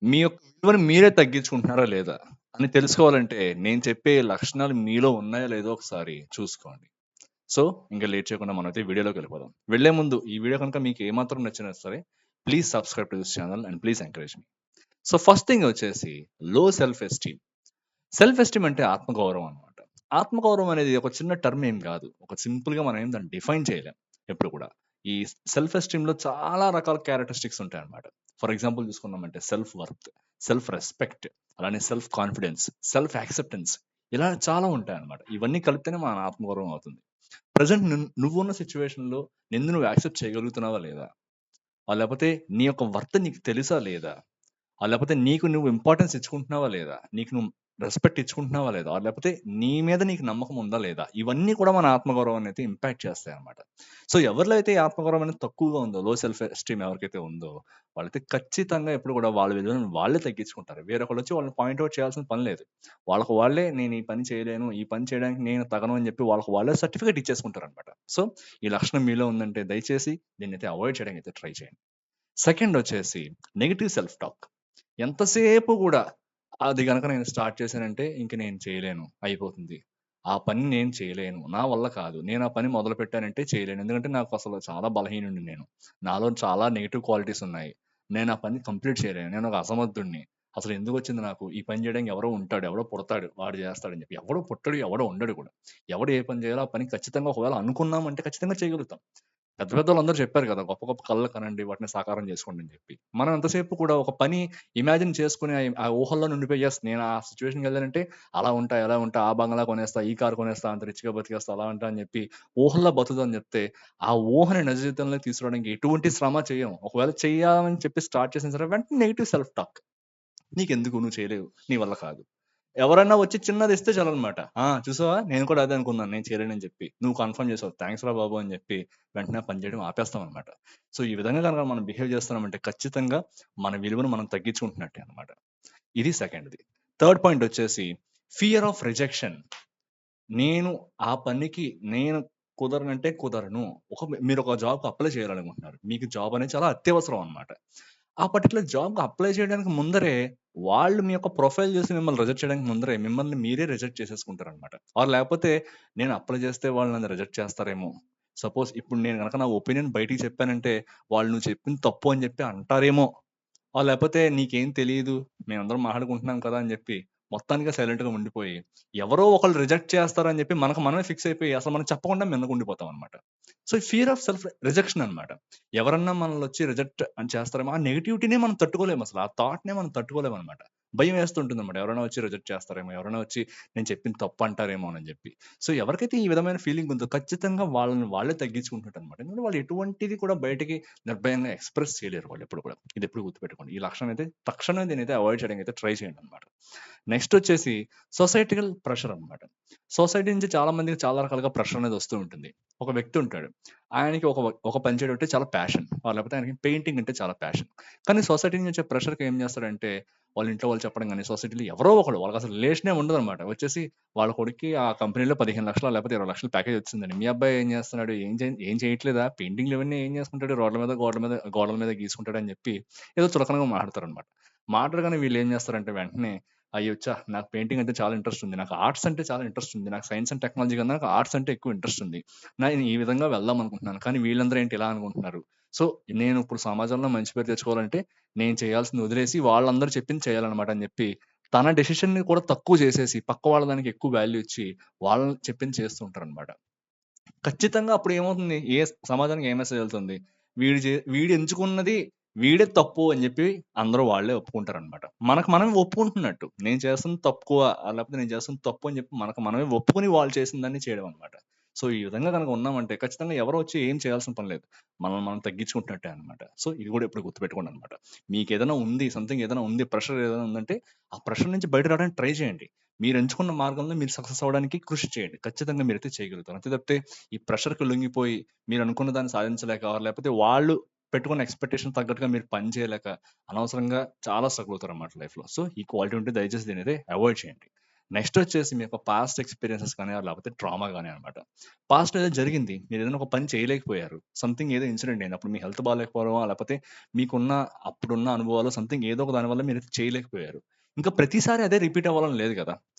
మీ యొక్క విలువను మీరే తగ్గించుకుంటున్నారా లేదా? అని తెలుసుకోవాలంటే నేను చెప్పే లక్షణాలు మీలో ఉన్నాయో లేదో ఒకసారి చూసుకోండి. సో, ఇంక లేట్ చేయకుండా మనమైతే వీడియోలోకెళ్ళిపోదాం. వెళ్ళే ముందు ఈ వీడియో కనుక మీకు ఏమాత్రం నచ్చినా సరే, please subscribe to this channel and please encourage me. So, first thing వచ్చేసి లో సెల్ఫ్ ఎస్టీమ్. సెల్ఫ్ ఎస్టీమ్ అంటే ఆత్మగౌరవం అనమాట. ఆత్మగౌరవం అనేది ఒక చిన్న టర్మ్ ఏం కాదు. ఒక సింపుల్‌గా మనం ఏం దాన్ని డిఫైన్ చేయలేం ఎప్పుడు కూడా. ఈ సెల్ఫ్ ఎస్టీమ్‌లో చాలా రకాల క్యారెక్టరిస్టిక్స్ ఉంటాయన్నమాట. ఫర్ ఎగ్జాంపుల్ చూసుకున్నామంటే సెల్ఫ్ వర్త్, సెల్ఫ్ రెస్పెక్ట్, అలానే సెల్ఫ్ కాన్ఫిడెన్స్, సెల్ఫ్ యాక్సెప్టెన్స్ ఇలా చాలా ఉంటాయన్నమాట. ఇవన్నీ కలిపితేనే మన ఆత్మగౌరవం అవుతుంది. ప్రెజెంట్ నువ్వున్న సిట్యుయేషన్‌లో నిన్ను నువ్వు యాక్సెప్ట్ చేయగలుగుతున్నావా లేదా? లేపోతే నీ యొక్క వర్త్ నీకు తెలుసా లేదా? లేపోతే నీకు నువ్వు ఇంపార్టెన్స్ ఇచ్చుకుంటున్నావా లేదా? నీకు నువ్వు రెస్పెక్ట్ ఇచ్చుకుంటున్నావా లేదా? లేపోతే నీ మీద నీకు నమ్మకం ఉందా లేదా? ఇవన్నీ కూడా మన ఆత్మగౌరవాన్ని అయితే ఇంపాక్ట్ చేస్తాయన్నమాట. సో, ఎవరిలో అయితే ఈ ఆత్మగౌరవం అనేది తక్కువగా ఉందో, లో సెల్ఫ్ ఎస్టీమ్ ఎవరికైతే ఉందో, వాళ్ళైతే ఖచ్చితంగా ఎప్పుడు కూడా వాళ్ళ విలువలను వాళ్ళే తగ్గించుకుంటారు. వేరొకళ్ళొచ్చి వాళ్ళని పాయింట్ ఔట్ చేయాల్సిన పని లేదు. వాళ్ళకి వాళ్ళే నేను ఈ పని చేయలేను, ఈ పని చేయడానికి నేను తగను అని చెప్పి వాళ్ళకి వాళ్ళే సర్టిఫికేట్ ఇచ్చేసుకుంటారన్నమాట. సో, ఈ లక్షణం మీలో ఉందంటే దయచేసి దీన్నైతే అవాయిడ్ చేయడానికి అయితే ట్రై చేయండి. సెకండ్ వచ్చేసి నెగెటివ్ సెల్ఫ్ టాక్. ఎంతసేపు గూడా అది గనక నేను స్టార్ట్ చేశానంటే ఇంక నేను చేయలేను. అయిపోతుంది. ఆ పని నేను చేయలేను. నా వల్ల కాదు. నేను ఆ పని మొదలుపెట్టానంటే చేయలేను. ఎందుకంటే నాకు అసలు చాలా బలహీనుడిని నేను. నాలో చాలా నెగెటివ్ క్వాలిటీస్ ఉన్నాయి. నేను ఆ పని కంప్లీట్ చేయలేను. నేను ఒక అసమర్థుడిని. అసలు ఎందుకొచ్చింది నాకు? ఈ పని చేయడానికి ఎవరో ఉంటాడు. ఎవడో పుడతాడు. వాడు చేస్తాడని చెప్పి. ఎవడో పుట్టడు. ఎవడో ఉండడు కూడా. ఎవడు ఏ పని చేయాలో ఆ పని ఖచ్చితంగా ఒకవేళ అనుకున్నామంటే ఖచ్చితంగా చేయగలుగుతాం. పెద్ద పెద్దోళ్ళందరూ చెప్పారు కదా! గొప్ప గొప్ప కలలు కనండి. వాటిని సాకారం చేసుకోండి అని చెప్పి. మనం ఎంతసేపు కూడా ఒక పని ఇమాజిన్ చేసుకొని ఆ ఊహల్లోనే ఉండిపోయి యెస్ నేను ఆ సిట్యుయేషన్‌కెళ్ళానంటే అలా ఉంటా, ఇలా ఉంటా, ఆ బంగ్లా కొనేస్తా, ఈ కార్ కొనేస్తా, అంత రిచ్‌గా బతికేస్తా, అలా ఉంటా అని చెప్పి ఊహల్లో బతుకుతామని చెప్తే, ఆ ఊహని నిజ జీవితంలోకి తీసుకురావడానికి ఎటువంటి శ్రమ చెయ్యం. ఒకవేళ చెయ్యాలని చెప్పి స్టార్ట్ చేసిన సరే వెంటనే నెగెటివ్ సెల్ఫ్ టాక్. నీకెందుకు? నువ్వు చేయలేవు. నీ వల్ల కాదు. ఎవరన్నా వచ్చి చిన్నదిస్తే చాలనమాట. చూసావా? నేను కూడా అదే అనుకున్నాను. నేను చేయలేనని చెప్పి. నువ్వు కన్ఫర్మ్ చేసావు. థాంక్స్ రా బాబు అని చెప్పి వెంటనే ఆ పని చేయడం ఆపేస్తామనమాట. సో, ఈ విధంగా గనక మనం బిహేవ్ చేస్తున్నామంటే ఖచ్చితంగా మన విలువను మనం తగ్గించుకుంటున్నట్టే అనమాట. ఇది సెకండ్‌ది. థర్డ్ పాయింట్ వచ్చేసి ఫియర్ ఆఫ్ రిజెక్షన్. నేను ఆ పనికి నేను కుదరనంటే కుదరను. మీరొక జాబ్‌కి అప్లై చేయాలనుకుంటున్నారు. మీకు జాబ్ అనేది చాలా అత్యవసరం అన్నమాట. ఆ పర్టిక్యులర్ జాబ్‌కి అప్లై చేయడానికి ముందరే వాళ్ళు మీ యొక్క ప్రొఫైల్ చూసి మిమ్మల్ని రిజెక్ట్ చేయడానికి ముందరే మిమ్మల్ని మీరే రిజెక్ట్ చేసేసుకుంటారన్నమాట. లేకపోతే నేను అప్లై చేస్తే వాళ్ళు నన్ను రిజెక్ట్ చేస్తారేమో! సపోజ్ ఇప్పుడు నేను గనక నా ఒపీనియన్ బయటికి చెప్పానంటే వాళ్ళు నువ్వు చెప్పింది తప్పు అని చెప్పి అంటారేమో! లేపోతే నీకేం తెలీదు. మేమందరం మాట్లాడుకుంటున్నాం కదా! అని జెప్పి మొత్తానికి సైలెంట్‌గా ఉండిపోయి, ఎవరో ఒకళ్ళు రిజెక్ట్ చేస్తారని జెప్పి మనకు మనమే ఫిక్స్ అయిపోయి అసలు మనం చెప్పకుండా మిన్నకుండిపోతామనమాట. So, fear of self rejection అనమాట. ఎవరన్నా మనల్నొచ్చి రిజెక్ట్ అని చేస్తారేమో, ఆ నెగటివిటీనే మనం తట్టుకోలేమసల. ఆ థాట్‌నే మనం తట్టుకోలేమనమాట. భయమేస్తుంటుందనమాట. ఎవరైనా వచ్చి రిజెక్ట్ చేస్తారేమో, ఎవరైనా వచ్చి నేను చెప్పింది తప్పంటారేమోనని జెప్పి. సో, ఎవరికైతే ఈ విధమైన ఫీలింగ్ ఉందో ఖచ్చితంగా వాళ్ళని వాళ్ళే తగ్గించుకుంటున్నారనమాట. ఎందుకంటే వాళ్ళు ఎటువంటిది కూడా బయటికి నిర్భయంగా ఎక్స్‌ప్రెస్ చేయలేరు వాళ్ళెప్పుడు కూడా. ఇదెప్పుడు గుర్తుపెట్టుకోండి. ఈ లక్షణం అయితే తక్షణమే దీన్నైతే అవాయిడ్ చేయడానికైతే ట్రై చేయండనమాట. నెక్స్టొచ్చేసి సొసైటికల్ ప్రెషర్ అనమాట. సొసైటీ నుంచి చాలా మందికి చాలా రకాలుగా ప్రెషర్ అనేది వస్తూ ఉంటుంది. ఒక వ్యక్తి ఉంటాడు. ఆయనకి ఒక పని చేయడం అంటే చాలా ప్యాషన్. లేకపోతే ఆయనకి పెయింటింగ్ అంటే చాలా ప్యాషన్. కానీ సొసైటీ నుంచి వచ్చే ప్రెషర్‌కి ఏం చేస్తాడంటే, వాళ్ళ ఇంట్లో వాళ్ళు చెప్పడం గాని, సొసైటీలో ఎవరో ఒకడు వాళ్ళకసలు రిలేషనే ఉండదనమాట. వచ్చేసి వాళ్ళ కొడుక్కి ఆ కంపెనీలో 15,00,000 లేకపోతే 20,00,000 ప్యాకేజ్ వచ్చిందండి. మీ అబ్బాయి ఏం చేస్తున్నాడు? ఏం చేయట్లేదా? పెయింటింగ్‌లు ఇవన్నీ ఏం చేసుకుంటాడు? రోడ్ల మీద, గోడల మీద గీసుకుంటాడని చెప్పి ఏదో చులకనగా మాట్లాడతారనమాట. మాట్లాడగానే వీళ్ళేం చేస్తారంటే వెంటనే అయ్యో! నాకు పెయింటింగ్ అంటే చాలా ఇంట్రెస్ట్ ఉంది. నాకు ఆర్ట్స్ అంటే చాలా ఇంట్రెస్ట్ ఉంది. నాకు సైన్స్ అండ్ టెక్నాలజీ కన్నా నాకు ఆర్ట్స్ అంటే ఎక్కువ ఇంట్రెస్ట్ ఉంది. నేను ఈ విధంగా వెళ్దాం అనుకుంటున్నాను. కానీ వీళ్ళందరూ ఏంటి ఇలా అనుకుంటున్నారు. సో, నేను ఇప్పుడు సమాజంలో మంచి పేరు తెచ్చుకోవాలంటే నేను చేయాల్సింది వదిలేసి వాళ్ళందరూ చెప్పింది చేయాలన్నమాట అని చెప్పి, తన డెసిషన్‌ని కూడా తక్కువ చేసేసి పక్క వాళ్ళ దానికి ఎక్కువ వాల్యూ ఇచ్చి వాళ్ళని చెప్పింది చేస్తూ ఉంటారన్నమాట. ఖచ్చితంగా అప్పుడేమవుతుంది? సమాజానికి ఏ మెసేజ్ ఎళ్తుంది? వీడు ఎంచుకున్నది వీడే తప్పు అని జెప్పి అందరూ వాళ్ళే ఒప్పుకుంటారనమాట. మనకు మనమే ఒప్పుకుంటున్నట్టు. నేను చేస్తుంది తక్కువ లేకపోతే నేను చేస్తుంది తప్పు అని జెప్పి మనకు మనమే ఒప్పుకొని వాళ్ళు చేసిన దాన్ని చేయడం అనమాట. సో, ఈ విధంగా గనక ఉన్నామంటే ఖచ్చితంగా ఎవరో వచ్చి ఏం చేయాల్సిన పని లేదు. మనల్ని మనం తగ్గించుకుంటున్నట్టే అనమాట. సో, ఇది గూడా ఎప్పుడు గుర్తుపెట్టుకోండనమాట. మీకేదైనా ఉంది, సంథింగ్ ఏదైనా ఉంది, ప్రెషర్ ఏదైనా ఉందంటే ఆ ప్రెషర్ నుంచి బయట రావడానికి ట్రై చేయండి. మీరు ఎంచుకున్న మార్గంలో మీరు సక్సెస్ అవ్వడానికి కృషి చేయండి. ఖచ్చితంగా మీరైతే చేయగలుగుతారు. అంతే తప్పితే ఈ ప్రెషర్‌కి లొంగిపోయి మీరనుకున్న దాన్ని సాధించలేక లేకపోతే వాళ్ళు పెట్టుకున్న ఎక్స్‌పెక్టేషన్ తగ్గట్టుగా మీరు పని చేయలేక అనవసరంగా చాలా స్ట్రగుల్ అవుతారన్నమాట లైఫ్‌లో. సో, ఈ క్వాలిటీ ఉంటే దయచేసి దీన్నైతే అవాయిడ్ చేయండి. నెక్స్ట్ వచ్చేసి మీ యొక్క పాస్ట్ ఎక్స్‌పీరియన్సెస్ కానీ, లేకపోతే ట్రామా గాని అనమాట. పాస్ట్‌లో ఏదో జరిగింది. మీరేదైనా ఒక పని చేయలేకపోయారు. సంథింగ్ ఏదో ఇన్సిడెంట్ అయింది. అప్పుడు మీ హెల్త్ బాలేకపోవడమో, లేకపోతే మీకున్న అప్పుడున్న అనుభవాలు సంథింగ్ ఏదో ఒక దాని వల్ల మీరు చేయలేకపోయారు. ఇంకా ప్రతిసారి అదే రిపీట్ అవ్వాలని లేదు గదా!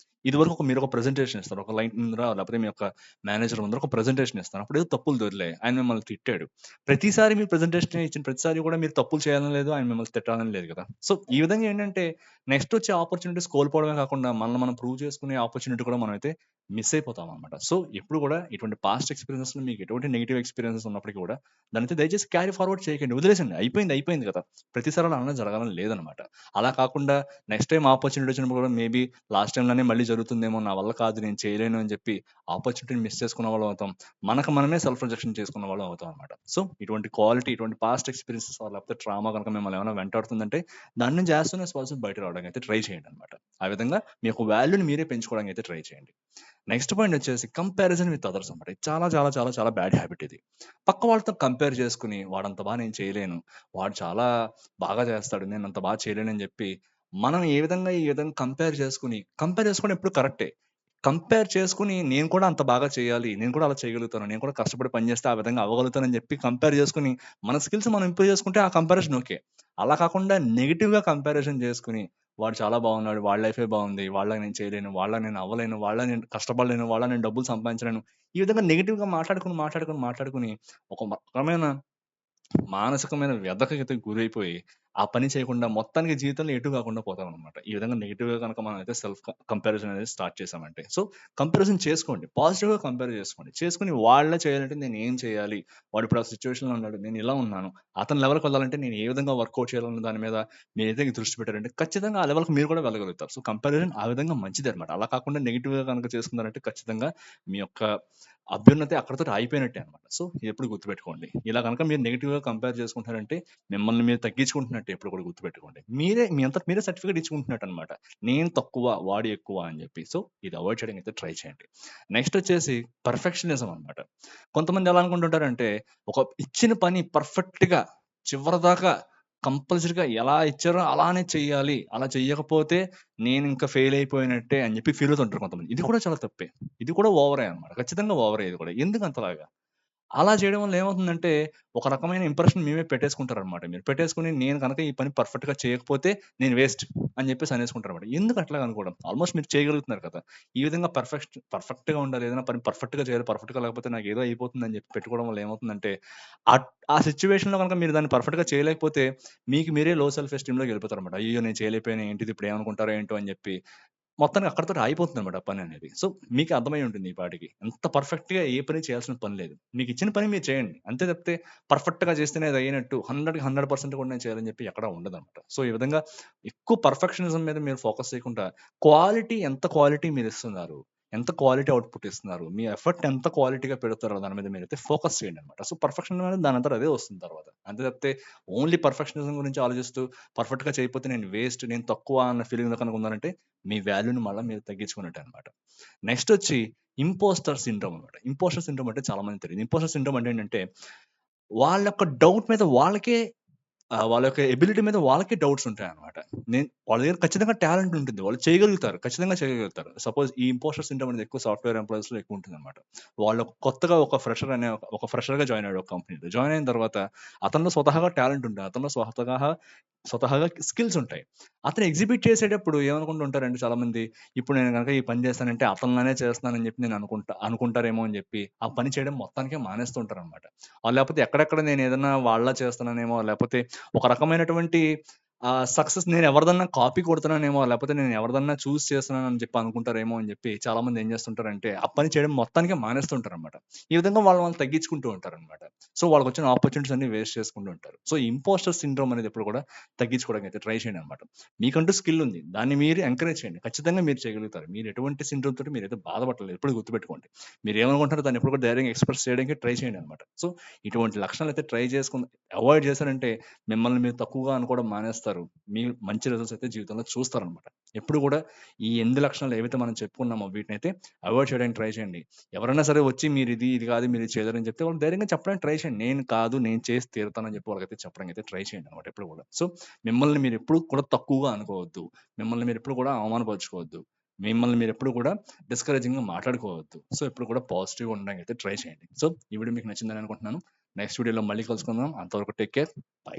ఇదివరకు మీరొక ప్రెజెంటేషన్ ఇస్తారు. ఒక క్లయింట్ ముందర లేకపోతే మీ యొక్క మేనేజర్ ముందర ఒక ప్రెజెంటేషన్ ఇస్తారు. అప్పుడేదో తప్పులు దొర్లాయి. ఆయన మిమ్మల్ని తిట్టాడు. ప్రతిసారి మీరు ప్రెజెంటేషన్ ఇచ్చిన ప్రతిసారి కూడా మీరు తప్పులు చేయాలని లేదు. ఆయన మిమ్మల్ని తిట్టాలని లేదు గదా! సో, ఈ విధంగా ఏంటంటే నెక్స్ట్ వచ్చే ఆపర్చునిటీస్ కోల్పోవడమే కాకుండా మనల్ని మనం ప్రూవ్ చేసుకునే ఆపర్చునిటీ కూడా మనమైతే మిస్ అయిపోతామనమాట. సో, ఎప్పుడు కూడా ఇటువంటి పాస్ట్ ఎక్స్‌పీరియన్సెస్‌లో మీకు ఎటువంటి నెగెటివ్ ఎక్స్‌పీరియన్సెస్ ఉన్నప్పటికి కూడా దాన్నయితే దయచేసి క్యారీ ఫార్వర్డ్ చేయకండి. వదిలేసండి. అయిపోయింది, అయిపోయింది కదా! ప్రతిసారి అలా అనడం జరగాలని లేదనమాట. అలా కాకుండా నెక్స్ట్ టైమ్ ఆపర్చునిటీ వచ్చినప్పుడు కూడా మేబీ లాస్ట్ టైమ్‌లానే మళ్ళీ జరుగుతుందేమో, నా వల్ల కాదు, నేను చేయలేను అని చెప్పి ఆపర్చునిటీని మిస్ చేసుకున్న వాళ్ళం అవుతాం. మనకు మనమే సెల్ఫ్ రిజెక్షన్ చేసుకున్న వాళ్ళం అవుతాం అనమాట. సో, ఇటువంటి క్వాలిటీ, ఇటువంటి పాస్ట్ ఎక్స్‌పీరియన్సెస్ లేకపోతే ట్రామా గనుక మిమ్మల్ని ఏమైనా వెంటాడుతుందంటే దాని నుంచి యాస్ సూన్ యాస్ పాసిబుల్ బయట రావడానికి అయితే ట్రై చేయండనమాట. ఆ విధంగా మీ యొక్క వాల్యూని మీరే పెంచుకోవడానికి అయితే ట్రై చేయండి. నెక్స్ట్ పాయింట్ వచ్చేసి కంపారిజన్ విత్ అదర్స్ అనమాట. ఇది చాలా చాలా చాలా చాలా బ్యాడ్ హ్యాబిట్ ఇది. పక్క వాళ్ళతో కంపేర్ చేసుకొని వాడంత బాగా నేను చేయలేను. వాడు చాలా బాగా చేస్తాడు. నేనంత బాగా చేయలేనని చెప్పి మనం ఈ విధంగా కంపేర్ చేసుకోవడం ఎప్పుడు కరెక్టే. కంపేర్ చేసుకొని నేను కూడా అంత బాగా చేయాలి. నేను కూడా అలా చేయగలుగుతాను. నేను కూడా కష్టపడి పని చేస్తే ఆ విధంగా అవ్వగలుగుతానని చెప్పి కంపేర్ చేసుకొని మన స్కిల్స్ మనం ఇంప్రూవ్ చేసుకుంటే ఆ కంపారిజన్ ఓకే. అలా కాకుండా నెగెటివ్‌గా కంపారిజన్ చేసుకొని వాడు చాలా బాగున్నాడు. వాడి లైఫే బాగుంది. వాళ్ళలాగా నేను చేయలేను. వాళ్ళలాగా నేను అవ్వలేను. వాళ్ళలాగా నేను కష్టపడలేను. వాళ్ళలాగా నేను డబ్బులు సంపాదించలేను. ఈ విధంగా నెగెటివ్‌గా మాట్లాడుకొని ఒక రకమైన మానసికమైన వ్యధకైతే గురైపోయి, ఆ పని చేయకుండా మొత్తానికి జీవితంలో ఎటు కాకుండా పోతామనమాట. ఈ విధంగా నెగెటివ్‌గా గనక మనమైతే సెల్ఫ్ కంపారిజన్ అనేది స్టార్ట్ చేశామంటే. సో, కంపారిజన్ చేసుకోండి. పాజిటివ్‌గా కంపేర్ చేసుకోండి. చేసుకొని వాళ్ళే చేయాలంటే నేనేం చేయాలి? వాడిప్పుడు ఆ సిట్యుయేషన్‌లో ఉన్నాడు. నేను ఇలా ఉన్నాను. అతని లెవెల్‌కి వెళ్ళాలంటే నేను ఏ విధంగా వర్కౌట్ చేయాలన్న దాని మీద మీరైతే దృష్టి పెట్టారంటే ఖచ్చితంగా ఆ లెవెల్‌కి మీరు కూడా వెళ్ళగలుగుతారు. సో, కంపారిజన్ ఆ విధంగా మంచిదనమాట. అలా కాకుండా నెగెటివ్‌గా గనక చేసుకున్నారంటే ఖచ్చితంగా మీ యొక్క అభ్యున్నతి అక్కడితోటి ఆగిపోయినట్టే అనమాట. సో, ఇదెప్పుడు గుర్తుపెట్టుకోండి. ఇలా గనక మీరు నెగెటివ్‌గా కంపేర్ చేసుకుంటున్నారంటే, మిమ్మల్ని మీరు తగ్గించుకుంటున్నట్టే ఎప్పుడు కూడా గుర్తుపెట్టుకోండి. మీ అంతట మీరే సర్టిఫికేట్ ఇచ్చుకుంటున్నట్టనమాట. నేను తక్కువ, వాడు ఎక్కువ అని జెప్పి. సో, ఇది అవాయిడ్ చేయడానికైతే ట్రై చేయండి. నెక్స్ట్ వచ్చేసి పర్ఫెక్షనిజం అనమాట. కొంతమంది ఎలా అనుకుంటుంటారంటే, ఒక ఇచ్చిన పని పర్ఫెక్ట్‌గా చివరిదాకా కంపల్సరీగా ఎలా ఇచ్చారో అలానే చెయ్యాలి. అలా చెయ్యకపోతే నేనింక ఫెయిల్ అయిపోయినట్టే అని జెప్పి ఫీల్ అవుతుంటారు కొంతమంది. ఇది కూడా చాలా తప్పే. ఇది కూడా ఓవరే అనమాట. ఖచ్చితంగా ఓవరే ఇది కూడా. ఎందుకంతలాగా? అలా చేయడం వల్ల ఏమవుతుందంటే, ఒక రకమైన ఇంప్రెషన్ మీమే పెట్టేసుకుంటారనమాట మీరు. పెట్టేసుకొని నేను గనక ఈ పని పర్ఫెక్ట్‌గా చేయకపోతే నేను వేస్ట్ అని చెప్పేసి అనేసుకుంటారనమాట. ఎందుకు అట్లాగా అనుకోవడం? ఆల్మోస్ట్ మీరు చేయగలుగుతున్నారు కదా! ఈ విధంగా పర్ఫెక్ట్‌గా ఉండాలి. ఏదైనా పని పర్ఫెక్ట్‌గా చేయాలి. పర్ఫెక్ట్‌గా లేకపోతే నాకేదో అయిపోతుందని చెప్పి పెట్టుకోవడం వల్ల ఏమవుతుందంటే, ఆ సిట్యుయేషన్‌లో గనక మీరు దాన్ని పర్ఫెక్ట్‌గా చేయలేకపోతే, మీకు మీరే లో సెల్ఫ్ ఎస్టీమ్‌లోకెళ్ళిపోతారనమాట. అయ్యయ్యో! నేను చేయలేకపోయాను. ఏంటిది ఇప్పుడు ఏమనుకుంటారో ఏంటో అని చెప్పి. మొత్తానికి అక్కడితోటి ఆగిపోతుందన్నమాట ఆ పననేది. సో, మీకే అర్థమై ఉంటుంది ఈ పాటికి. అంత పర్ఫెక్ట్‌గా ఏ పని చేయాల్సిన పని లేదు. మీకిచ్చిన పని మీరు చేయండి. అంతే తప్పితే పర్ఫెక్ట్‌గా చేస్తేనే అది అయినట్టు 100కి 100% కూడా నేను చేయాలని చెప్పి ఎక్కడా ఉండదన్నమాట. సో, ఈ విధంగా ఎక్కువ పర్ఫెక్షనిజం మీద మీరు ఫోకస్ చేయకుండా ఎంత క్వాలిటీ మీరిస్తున్నారు? ఎంత క్వాలిటీ అవుట్‌పుట్ ఇస్తున్నారు? మీ ఎఫర్ట్ ఎంత క్వాలిటీగా పెడుతున్నారో దాని మీద మీరైతే ఫోకస్ చేయండన్నమాట. సో, పర్ఫెక్షన్ అనేది దానంతట అదే వస్తుంది తర్వాత. అంతే తప్పితే ఓన్లీ పర్ఫెక్షనిజం గురించి ఆలోచిస్తూ పర్ఫెక్ట్‌గా చేయకపోతే నేను వేస్ట్, నేను తక్కువ అన్న ఫీలింగ్‌లో కనుక ఉన్నారంటే మీ వాల్యూని మళ్ళా మీరు తగ్గించుకున్నట్టే అనమాట. నెక్స్టొచ్చి ఇంపోస్టర్ సిండ్రోమ్ అనమాట. ఇంపోస్టర్ సిండ్రోమ్ అంటే చాలా మందికి తెలీదు. ఇంపోస్టర్ సిండ్రోమ్ అంటే ఏంటంటే, వాళ్ళ యొక్క డౌట్ మీద వాళ్ళకే వాళ్ళ యొక్క ఎబిలిటీ మీద వాళ్ళకే డౌట్స్ ఉంటాయన్నమాట. వాళ్ళ దగ్గర ఖచ్చితంగా టాలెంట్ ఉంటుంది. వాళ్ళు చేయగలుగుతారు. ఖచ్చితంగా చేయగలుగుతారు. సపోజ్ ఈ ఇంపోస్టర్ సిండ్రోమ్ అనేది ఎక్కువ సాఫ్ట్‌వేర్ ఎంప్లాయీస్‌లో ఎక్కువుంటుందన్నమాట. వాళ్ళు కొత్తగా ఒక ఫ్రెషర్‌గా జాయిన్ అయ్యాడు ఒక కంపెనీలో. జాయిన్ అయిన తర్వాత అతనిలో స్వతహాగా టాలెంట్ ఉంటుంది. అతనిలో స్వతహాగా స్కిల్స్ ఉంటాయి. అతను ఎగ్జిబిట్ చేసేటప్పుడు ఏమనుకుంటూ ఉంటారంటే చాలామంది, ఇప్పుడు నేను గనక ఈ పని చేస్తానంటే అతనిలానే చేస్తున్నానని చెప్పి నేను అనుకుంటారేమో అని చెప్పి, ఆ పని చేయడం మొత్తానికే మానేస్తూ ఉంటారనమాట. లేపోతే ఎక్కడెక్కడ నేనేదన్నా వాళ్ళలా చేస్తున్నానేమో, లేపోతే ఒక రకమైనటువంటి సక్సెస్ నేను ఎవరిదన్నా కాపీ కొడుతున్నానేమో, లేపోతే నేను ఎవరిదన్నా చూసి చేస్తున్నానని చెప్పి అనుకుంటారేమో అని చెప్పి చాలామంది ఏం చేస్తుంటారంటే, ఆ పని చేయడం మొత్తానికే మానేస్తుంటారనమాట. ఈ విధంగా వాళ్ళు తగ్గించుకుంటూ ఉంటారనమాట. సో, వాళ్ళకొచ్చిన ఆపర్చునిటీస్ అన్నీ వేస్ట్ చేసుకుంటూ ఉంటారు. సో, ఇంపోస్టర్ సిండ్రోమ్ అనేది ఎప్పుడు కూడా తగ్గించుకోవడానికైతే ట్రై చేయండనమాట. మీకంటూ స్కిల్ ఉంది. దాన్ని మీరు ఎంకరేజ్ చేయండి. ఖచ్చితంగా మీరు చేయగలుగుతారు. మీరు ఎటువంటి సిండ్రోమ్ తోటి మీరైతే బాధపడలేదు. ఎప్పుడు గుర్తుపెట్టుకోండి. మీరేమనుకుంటారో దాన్ని ఎప్పుడు కూడా ధైర్యంగా ఎక్స్‌ప్రెస్ చేయడానికి ట్రై చేయండనమాట. సో, ఇటువంటి లక్షణాలైతే ట్రై చేసుకొని అవాయిడ్ చేశారంటే మిమ్మల్ని మీరు తక్కువగా అనుకోవడం మానేస్తారు. మీరు మంచి రిజల్ట్స్ అయితే జీవితంలో చూస్తారనమాట. ఎప్పుడు కూడా ఈ 8 లక్షణాలు ఏవైతే మనం చెప్పుకున్నామో వీటినైతే అవాయిడ్ చేయడానికి ట్రై చేయండి. ఎవరైనా సరే వచ్చి ఇది కాదు, మీరు ఇది చేయలేరని చెప్తే వాళ్ళు ధైర్యంగా చెప్పడానికి ట్రై చేయండి. నేను కాదు, నేను చేసి తీరుతానని చెప్పి వాళ్ళకైతే చెప్పడానికి అయితే ట్రై చేయండి అనమాట ఎప్పుడు కూడా. సో, మిమ్మల్ని మీరు ఎప్పుడు కూడా తక్కువగా అనుకోవద్దు. మిమ్మల్ని మీరు ఎప్పుడు కూడా అవమానపరుచుకోవద్దు. మిమ్మల్ని మీరెప్పుడు కూడా డిస్కరేజింగ్‌గా మాట్లాడుకోవద్దు. సో, ఎప్పుడు కూడా పాజిటివ్‌గా ఉండడానికి అయితే ట్రై చేయండి. సో, ఈ వీడియో మీకు నచ్చిందని అనుకుంటున్నాను. నెక్స్ట్ వీడియోలో మళ్ళీ కలుసుకుందాం. అంతవరకు టేక్ కేర్. బై.